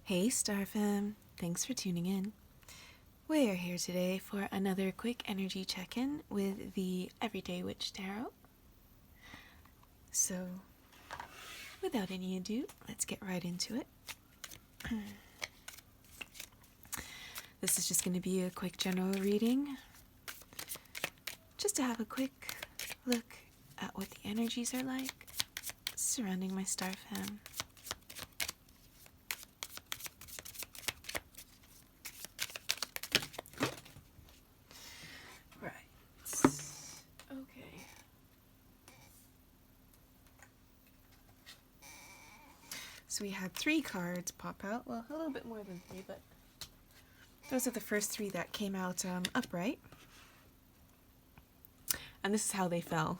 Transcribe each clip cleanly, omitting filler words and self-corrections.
Hey Star Fam, thanks for tuning in. We are here today for another quick energy check-in with the Everyday Witch Tarot. So, without any ado, let's get right into it. This is just going to be a quick general reading, just to have a quick look at what the energies are like surrounding my Star Fam. Okay. So we had 3 cards pop out. Well, a little bit more than 3, but those are the first 3 that came out upright. And this is how they fell.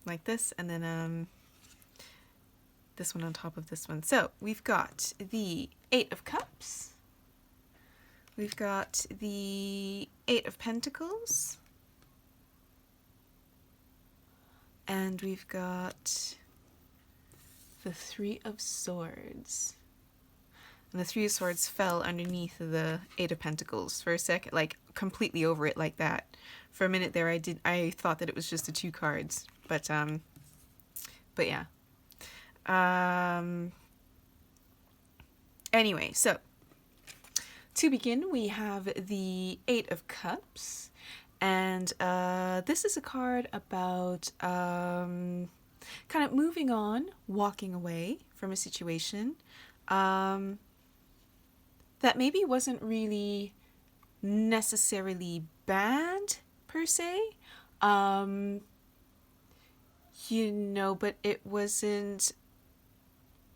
Like this, and then this one on top of this one. So we've got the 8 of Cups. We've got the 8 of Pentacles. And we've got the 3 of Swords. And the 3 of Swords fell underneath the 8 of Pentacles for a second, like completely over it like that. For a minute there, I thought that it was just the 2 cards, but yeah. Anyway, so to begin, we have the 8 of Cups, and this is a card about kind of moving on, walking away from a situation that maybe wasn't really necessarily bad per se, but it wasn't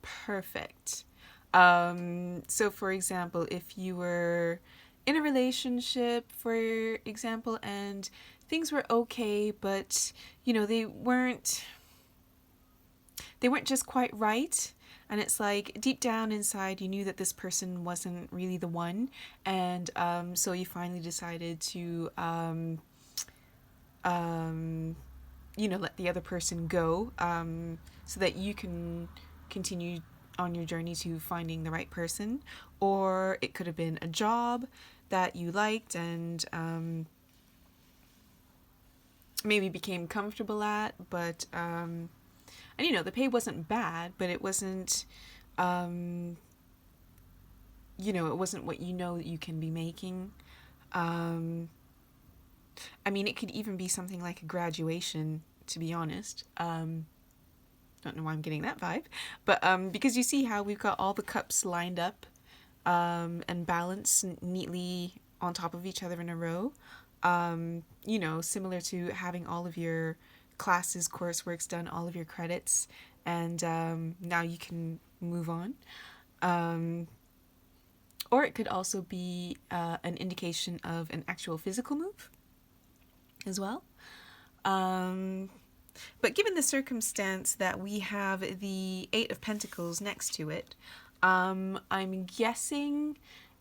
perfect. So for example, if you were in a relationship, for example, and things were okay, but they weren't just quite right, and it's like deep down inside you knew that this person wasn't really the one, and so you finally decided to let the other person go, so that you can continue on your journey to finding the right person. Or it could have been a job that you liked and maybe became comfortable at, but and the pay wasn't bad, but it wasn't it wasn't what that you can be making. It could even be something like a graduation, to be honest. Don't know why I'm getting that vibe, but because you see how we've got all the cups lined up and balanced neatly on top of each other in a row, similar to having all of your classes, courseworks done, all of your credits, and now you can move on. Or it could also be an indication of an actual physical move as well. But given the circumstance that we have the 8 of Pentacles next to it, I'm guessing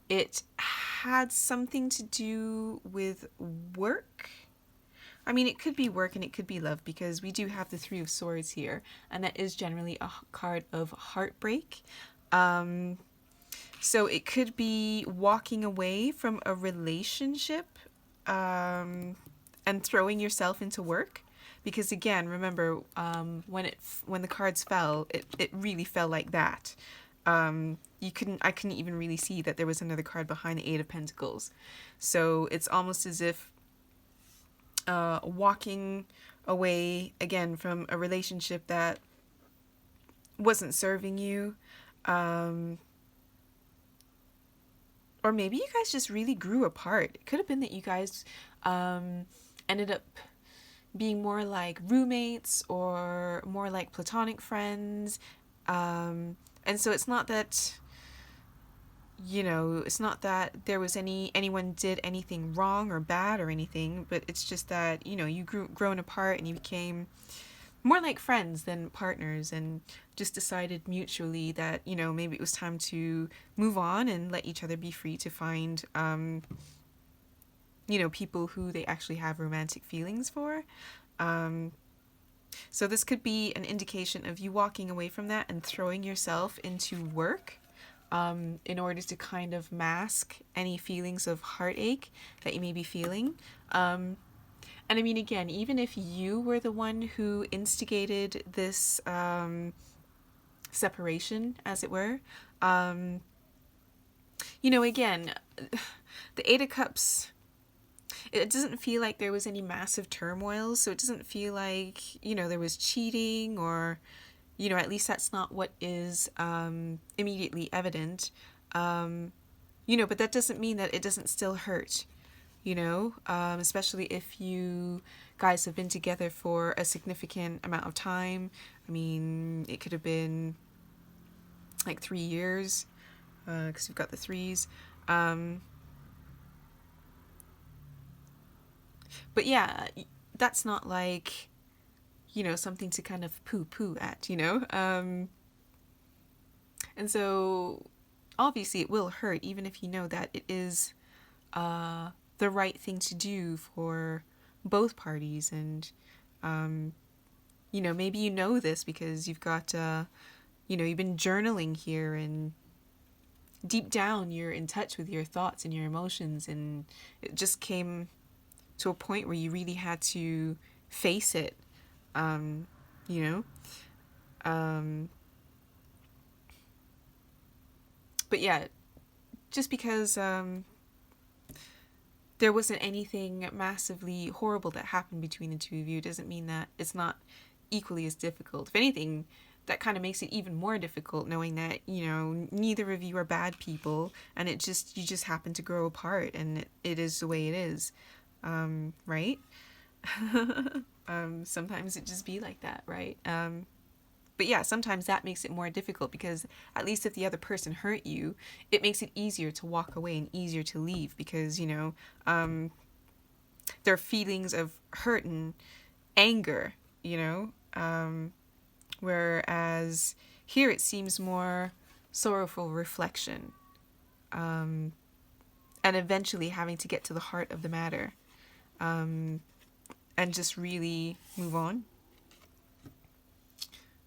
it had something to do with work. It could be work and it could be love, because we do have the 3 of Swords here, and that is generally a card of heartbreak. So it could be walking away from a relationship and throwing yourself into work. Because again, remember, when the cards fell, it really fell like that. I couldn't even really see that there was another card behind the 8 of Pentacles. So it's almost as if walking away again from a relationship that wasn't serving you, or maybe you guys just really grew apart. It could have been that you guys ended up being more like roommates or more like platonic friends. And so it's not that, there was anyone did anything wrong or bad or anything, but it's just that, you grown apart and you became more like friends than partners, and just decided mutually that, maybe it was time to move on and let each other be free to find, people who they actually have romantic feelings for. So this could be an indication of you walking away from that and throwing yourself into work. in order to kind of mask any feelings of heartache that you may be feeling. And I mean, again, even if you were the one who instigated this separation, as it were, again, the Eight of Cups, it doesn't feel like there was any massive turmoil. So it doesn't feel like, there was cheating or, at least that's not what is immediately evident. But that doesn't mean that it doesn't still hurt, especially if you guys have been together for a significant amount of time. I mean, it could have been like 3 years, because you've got the threes. But yeah, that's not like, something to kind of poo-poo at, And so obviously it will hurt, even if you know that it is the right thing to do for both parties. And, maybe you know this because you've got, you've been journaling here, and deep down you're in touch with your thoughts and your emotions, and it just came to a point where you really had to face it, you know. But yeah, just because there wasn't anything massively horrible that happened between the two of you doesn't mean that it's not equally as difficult. If anything, that kind of makes it even more difficult, knowing that, neither of you are bad people, and you just happen to grow apart, and it is the way it is, right? Sometimes it just be like that, right? But yeah, sometimes that makes it more difficult, because at least if the other person hurt you, it makes it easier to walk away and easier to leave, because, there are feelings of hurt and anger, whereas here it seems more sorrowful reflection, and eventually having to get to the heart of the matter, and just really move on.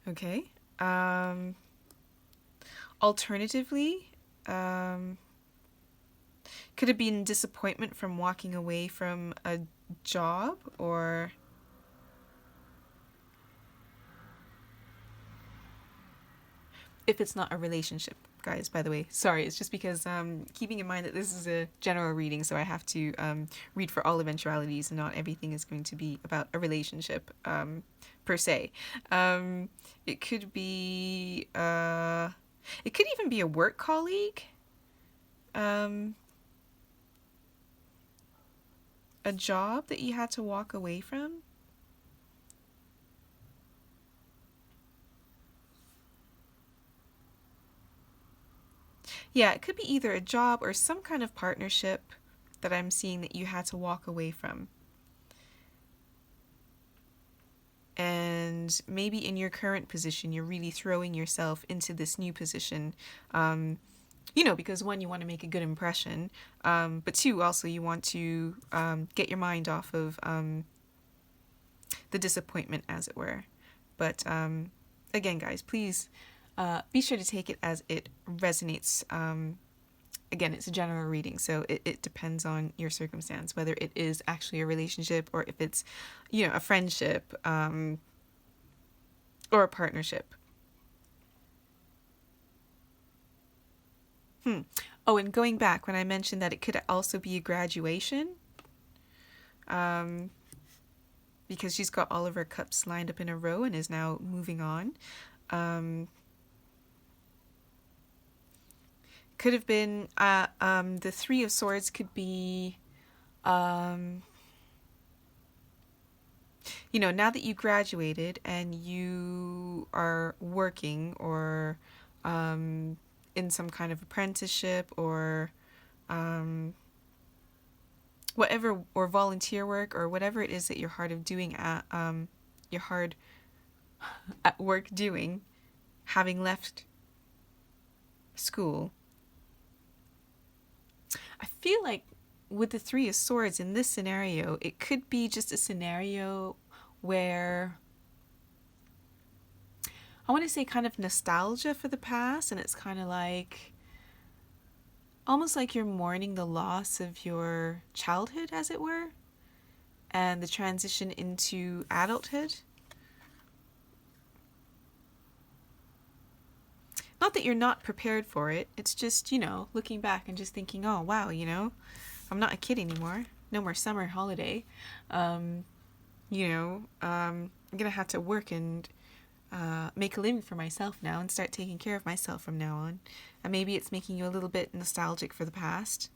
Okay. Alternatively, could it be disappointment from walking away from a job, or if it's not a relationship, guys, by the way. Sorry, it's just because keeping in mind that this is a general reading, so I have to read for all eventualities, and not everything is going to be about a relationship per se. It could be, it could even be a work colleague, a job that you had to walk away from. Yeah, it could be either a job or some kind of partnership that I'm seeing that you had to walk away from. And maybe in your current position, you're really throwing yourself into this new position, because one, you want to make a good impression, but two, also you want to get your mind off of the disappointment, as it were. But again, guys, please be sure to take it as it resonates. Again, it's a general reading, so it depends on your circumstance, whether it is actually a relationship, or if it's, a friendship, or a partnership. Oh, and going back, when I mentioned that it could also be a graduation, because she's got all of her cups lined up in a row and is now moving on. Could have been the Three of Swords could be, now that you graduated and you are working, or in some kind of apprenticeship, or whatever, or volunteer work, or whatever it is that you're hard of doing you're hard at work doing, having left school. I feel like with the Three of Swords in this scenario, it could be just a scenario where I want to say kind of nostalgia for the past, and it's kind of like, almost like you're mourning the loss of your childhood, as it were, and the transition into adulthood. Not that you're not prepared for it, it's just, looking back and just thinking, oh, wow, I'm not a kid anymore. No more summer holiday. I'm going to have to work and make a living for myself now and start taking care of myself from now on. And maybe it's making you a little bit nostalgic for the past.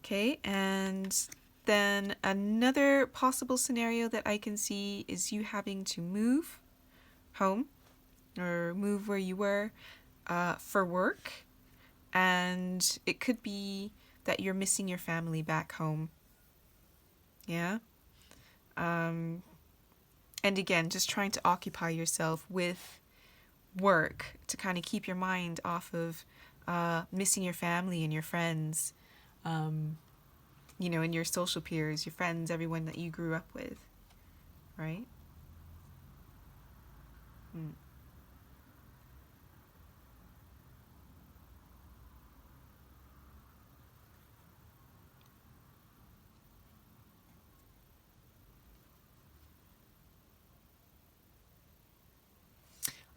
Okay, and then another possible scenario that I can see is you having to move home or move where you were for work. And it could be that you're missing your family back home. Yeah? And again, just trying to occupy yourself with work to kind of keep your mind off of missing your family and your friends, and your social peers, your friends, everyone that you grew up with, right?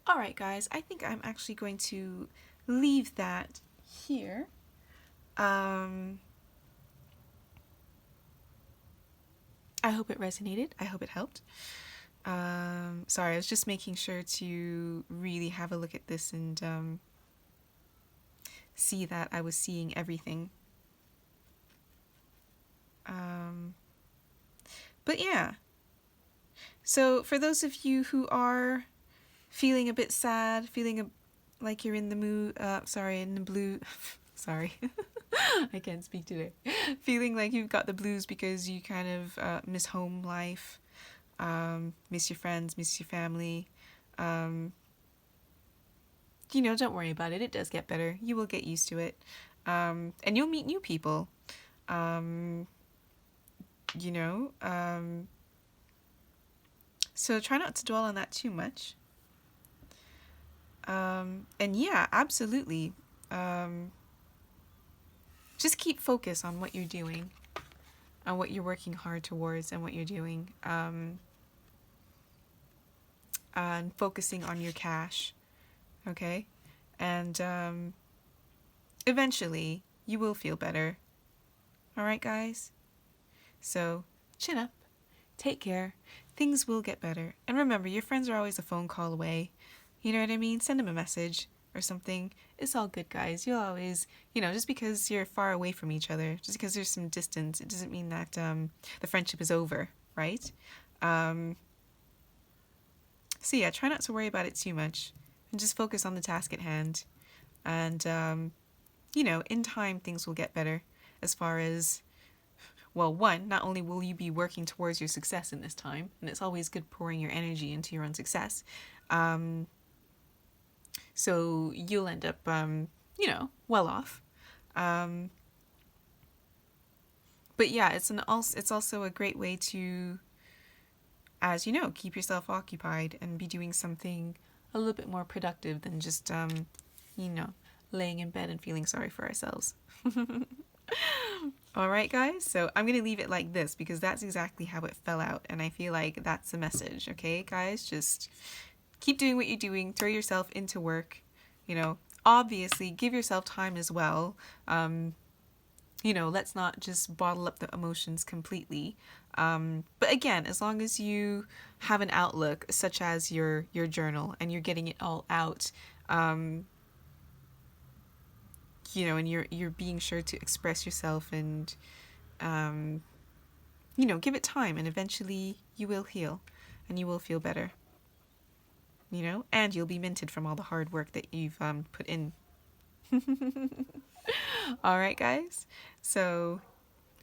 All right, guys, I think I'm actually going to leave that here. I hope it resonated. I hope it helped. Sorry, I was just making sure to really have a look at this and see that I was seeing everything. But yeah. So for those of you who are feeling a bit sad, like you're in the mood, in the blue, sorry, I can't speak today. Feeling like you've got the blues because you kind of miss home life, miss your friends, miss your family. Don't worry about it. It does get better. You will get used to it. And you'll meet new people. So try not to dwell on that too much. And yeah, absolutely. Just keep focus on what you're doing, on what you're working hard towards and what you're doing. And focusing on your cash, okay? And eventually you will feel better. All right, guys? So chin up, take care, things will get better. And remember, your friends are always a phone call away. You know what I mean? Send them a message or something. It's all good, guys. You'll always, just because you're far away from each other, just because there's some distance, it doesn't mean that the friendship is over, right? So yeah, try not to worry about it too much and just focus on the task at hand. And, in time, things will get better as far as, well, one, not only will you be working towards your success in this time, and it's always good pouring your energy into your own success, so you'll end up, well off. But yeah, it's also a great way to, as you know, keep yourself occupied and be doing something a little bit more productive than just, laying in bed and feeling sorry for ourselves. All right, guys, so I'm going to leave it like this because that's exactly how it fell out. And I feel like that's the message. Okay, guys, just keep doing what you're doing. Throw yourself into work. Obviously give yourself time as well. Let's not just bottle up the emotions completely. But again, as long as you have an outlook such as your journal and you're getting it all out, and you're being sure to express yourself and, give it time, and eventually you will heal and you will feel better, and you'll be minted from all the hard work that you've put in. All right, guys. So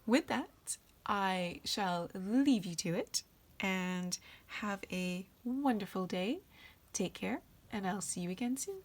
with that, I shall leave you to it and have a wonderful day. Take care, and I'll see you again soon.